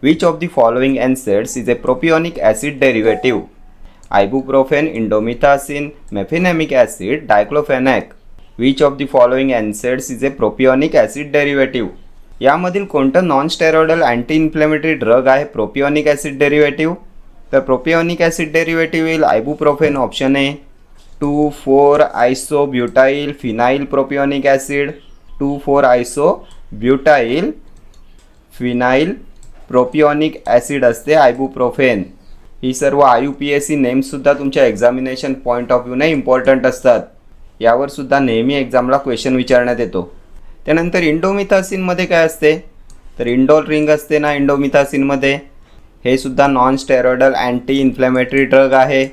Which of the following NSAIDs is a propionic acid derivative? Ibuprofen, indomethacin, mefenamic acid, diclofenac. Which of the following NSAIDs is a propionic acid derivative? यामधील कोणतं non steroidal anti inflammatory drug आहे propionic acid derivative? तर propionic acid derivative येईल ibuprofen option A. 2,4-आयसोब्युटाइल phenyl propionic acid, 2,4-आयसोब्युटाइल phenyl propionic acid असते ibuprofen. ही सर्व IUPAC नेम्ससुद्धा तुमच्या एक्झामिनेशन पॉईंट ऑफ व्ह्यूने इम्पॉर्टंट असतात. यावर सुद्धा नेहमी एक्झामला क्वेश्चन विचारण्यात येतो. त्यानंतर इंडोमिथासिनमध्ये काय असते? तर इंडोल रिंग असते ना इंडोमिथासिनमध्ये. हे सुद्धा non steroidal anti inflammatory drug आहे.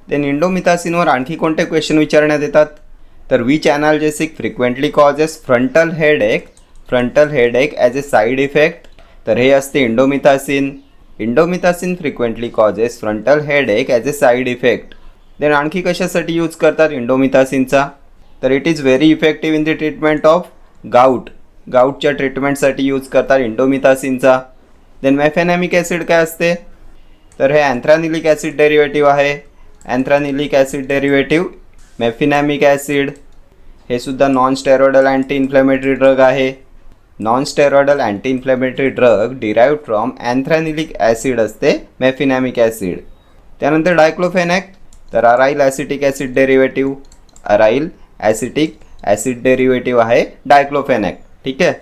देन इंडोमिथासिनवर आणखी कोणते क्वेश्चन विचारण्यात येतात? तर which analgesic frequently causes frontal headache as a side effect? तर हे असते indomethacin. Indomethacin frequently causes frontal headache as a side effect. Then आणखी कशासाठी यूज करतात इंडोमिथासिनचा? तर it is very effective in the treatment of गाऊटच्या ट्रीटमेंटसाठी यूज करतात इंडोमिथासिनचा. देन मेफेनॅमिक ॲसिड काय असते? तर हे अँथ्रानिलिक ॲसिड डेरिव्हेटिव्ह आहे. Anthranilic acid derivative mefenamic acid. हे सुद्धा non steroidal anti inflammatory drug आहे. Non steroidal anti inflammatory drug derived from anthranilic acid असते मेफिनॅमिक ॲसिड. त्यानंतर डायक्लोफेनॅक, तर aryl acetic acid derivative. Aryl acetic acid derivative आहे diclofenac. ठीक आहे.